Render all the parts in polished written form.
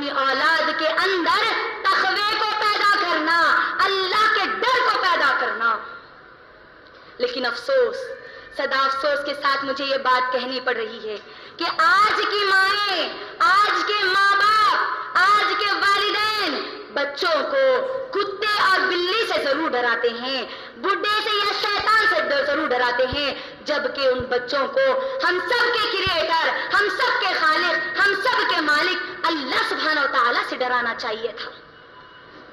اپنی اولاد کے اندر تقوی کو پیدا کرنا، اللہ کے ڈر کو پیدا کرنا۔ لیکن افسوس، صدا افسوس کے ساتھ مجھے یہ بات کہنی پڑ رہی ہے کہ آج کی مائیں، آج کے ماں باپ، آج کے والدین بچوں کو کتے اور بلی سے ضرور ڈراتے ہیں، بڈھے سے یا شیطان سے ضرور ڈراتے ہیں، جبکہ ان بچوں کو ہم سب کے کریٹر، ہم سب کے خالق، ہم سب کے مالک اللہ سبحانہ و تعالیٰ سے ڈرانا چاہیے تھا۔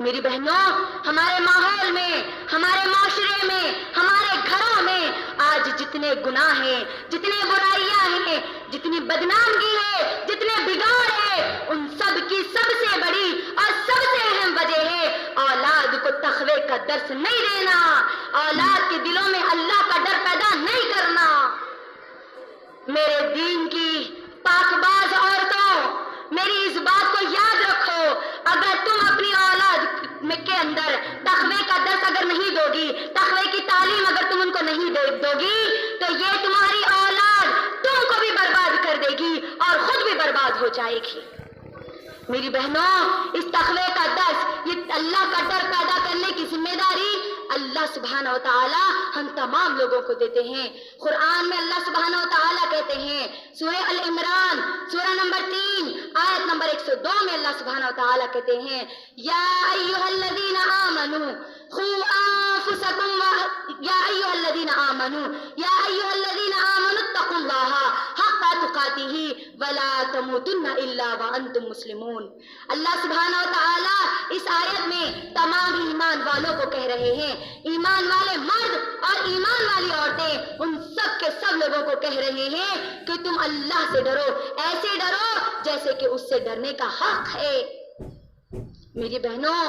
میری بہنوں، ہمارے ماحول میں، ہمارے معاشرے میں، ہمارے گھروں میں آج جتنے گناہ ہیں، جتنے برائیاں ہیں، جتنی بدنامگی ہے، جتنے بگاڑ ہے، ان سب کی سب سے بڑی اور سب سے اہم وجہ ہے اولاد کو تقوی کا درس نہیں دینا، اولاد کے دلوں میں اللہ کا ڈر پیدا نہیں کرنا۔ میرے دین کی پاک باز عورتوں، میری اس بات کو یاد رکھو، اگر تم اپنی اولاد کے اندر تقوی کا درس اگر نہیں دو گی، تقوی کی تعلیم اگر تم ان کو نہیں دو گی، تو یہ تمہاری اولاد تم کو بھی برباد کر دے گی اور خود بھی برباد ہو جائے گی۔ میری بہنوں، اس تقوی کا درس، یہ اللہ کا ڈر پیدا کرنے کی ذمہ داری اللہ سبحانہ و تعالی ہم تمام لوگوں کو دیتے ہیں۔ قرآن میں اللہ سبحانہ و تعالی کہتے ہیں، سورہ العمران سورہ نمبر 3 آیت نمبر 102 میں اللہ سبحانہ و تعالی کہتے ہیں، یا ایھا الذین آمنوا قوا انفسکم یا ایھا الذین آمنوا اتقوا اللہ حق تقاتہ ولا تموتن الا وانتم مسلمون۔ اللہ سبحانہ و تعالی اس آیت میں تمام ایمان والوں کو کہہ رہے ہیں، ایمان والے مرد اور ایمان والی عورتیں، ان سب کے سب لوگوں کو کہہ رہے ہیں کہ تم اللہ سے ڈرو، ایسے ڈرو جیسے کہ اس سے ڈرنے کا حق ہے۔ میری بہنوں،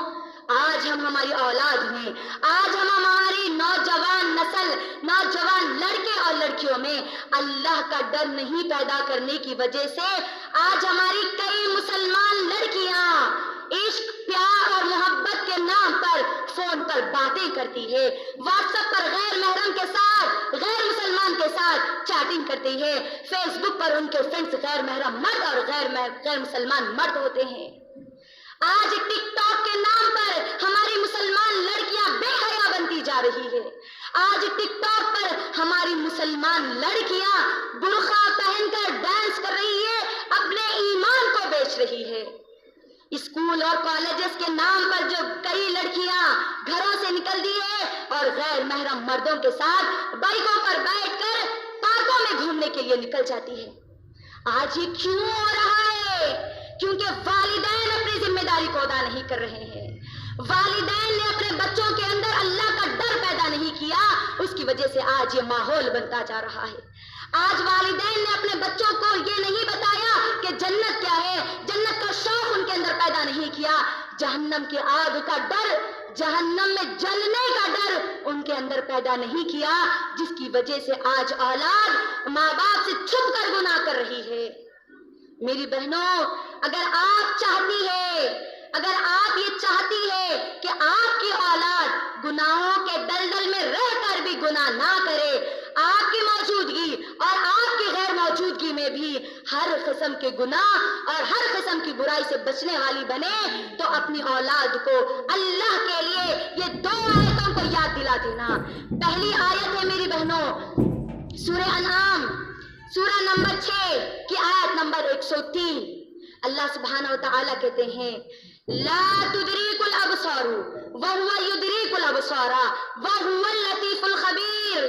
آج ہم ہماری اولاد میں، آج ہم ہماری نوجوان نسل، نوجوان لڑکے اور لڑکیوں میں اللہ کا ڈر نہیں پیدا کرنے کی وجہ سے آج ہماری کئی مسلمان لڑکیاں عشق، پیار اور محبت کے نام پر فون پر باتیں کرتی ہے، واٹس ایپ پر غیر محرم کے ساتھ، غیر مسلمان کے ساتھ چیٹنگ کرتی ہے، فیس بک پر ان کے فرینڈز غیر محرم مرد اور غیر مسلمان مرد ہوتے ہیں۔ آج ٹک ٹاک کے نام پر ہماری مسلمان لڑکیاں بے حیا بنتی جا رہی ہے۔ آج ٹک ٹاک پر ہماری مسلمان لڑکیاں برقع پہن کر ڈانس کر رہی ہے، اپنے ایمان کو بیچ رہی ہے۔ اسکول اور کالجز کے نام پر جو کئی لڑکیاں گھروں سے نکلتی ہے اور غیر محرم مردوں کے ساتھ بائکوں پر بیٹھ کر پارکوں میں گھومنے کے لیے نکل جاتی ہے۔ آج یہ کیوں ہو رہا ہے؟ کیونکہ والدین اپنی ذمہ داری کو ادا نہیں کر رہے ہیں، والدین نے اپنے بچوں کے اندر اللہ کا ڈر پیدا نہیں کیا، اس کی وجہ سے آج یہ ماحول بنتا جا رہا ہے۔ آج والدین نے اپنے بچوں کو یہ نہیں بتایا کہ جنت کیا ہے، جنت کا شوق ان کے اندر پیدا نہیں کیا، جہنم کی آگ کا ڈر، جہنم میں جلنے کا ڈر ان کے اندر پیدا نہیں کیا، جس کی وجہ سے آج اولاد ماں باپ سے چھپ کر گناہ کر رہی ہے۔ میری بہنوں، اگر آپ چاہتی ہے، اگر آپ یہ چاہتی ہے کہ آپ کی اولاد گناہوں کے دلدل میں رہ کر بھی گناہ نہ کرے، آپ کی موجودگی اور آپ کی غیر موجودگی میں بھی ہر قسم کے گناہ اور ہر قسم کی برائی سے بچنے والی بنے، تو اپنی اولاد کو اللہ کے لیے یہ 2 آیتوں کو یاد دلا دینا۔ پہلی آیت ہے میری بہنوں، سورہ انعام سورہ نمبر 6 کی آیت نمبر 103۔ اللہ سبحانہ و تعالیٰ کہتے ہیں، لا تدریک الابصار وهو یدریک الابصار وهو اللطیف الخبیر۔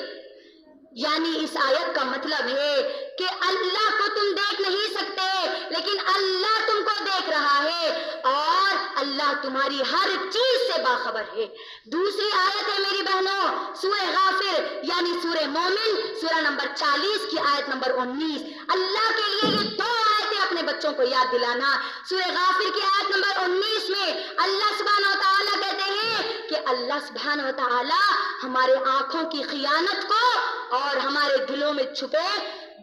یعنی اس آیت کا مطلب ہے کہ اللہ کو تم دیکھ نہیں سکتے، لیکن اللہ تم کو دیکھ رہا ہے اور اللہ تمہاری ہر چیز سے باخبر ہے۔ دوسری آیت ہے میری بہنوں، سورہ غافر یعنی سورہ مومن سورہ نمبر 40 کی آیت نمبر 19۔ اللہ کے لیے یہ 2 آیتیں اپنے بچوں کو یاد دلانا۔ سورہ غافر کی آیت نمبر 19 میں اللہ سبحانہ و تعالیٰ کہتے ہیں کہ اللہ سبحانہ و تعالیٰ ہمارے آنکھوں کی خیانت کو اور ہمارے دلوں میں چھپے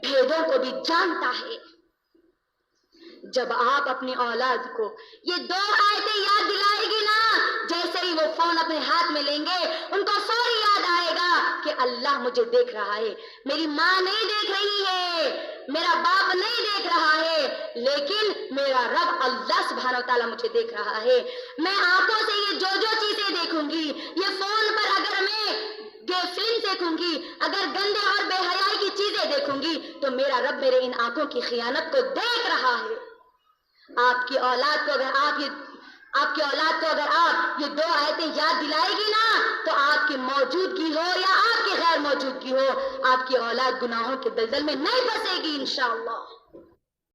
بھیدوں کو بھی جانتا ہے۔ جب آپ اپنی اولاد کو یہ 2 آیتیں یاد دلائے گی نا، جیسے ہی وہ فون اپنے ہاتھ میں لیں گے ان کو فوری یاد آئے گا کہ اللہ مجھے دیکھ رہا ہے، میری ماں نہیں دیکھ رہی ہے، میرا باپ نہیں دیکھ رہا ہے، لیکن میرا رب اللہ سبحانہ و تعالیٰ مجھے دیکھ رہا ہے۔ میں آنکھوں سے یہ جو چیزیں دیکھوں گی، یہ فون پر اگر میں فلم دیکھوں گی، اگر گندے اور بے حیائی کی چیزیں دیکھوں گی، تو میرا رب میرے ان آنکھوں کی خیانت کو دیکھ رہا ہے۔ آپ کی اولاد کو اگر آپ یہ 2 آیتیں یاد دلائے گی نا، تو آپ کی موجودگی ہو یا آپ کی غیر موجودگی ہو، آپ کی اولاد گناہوں کے دلدل میں نہیں پھنسے گی انشاءاللہ۔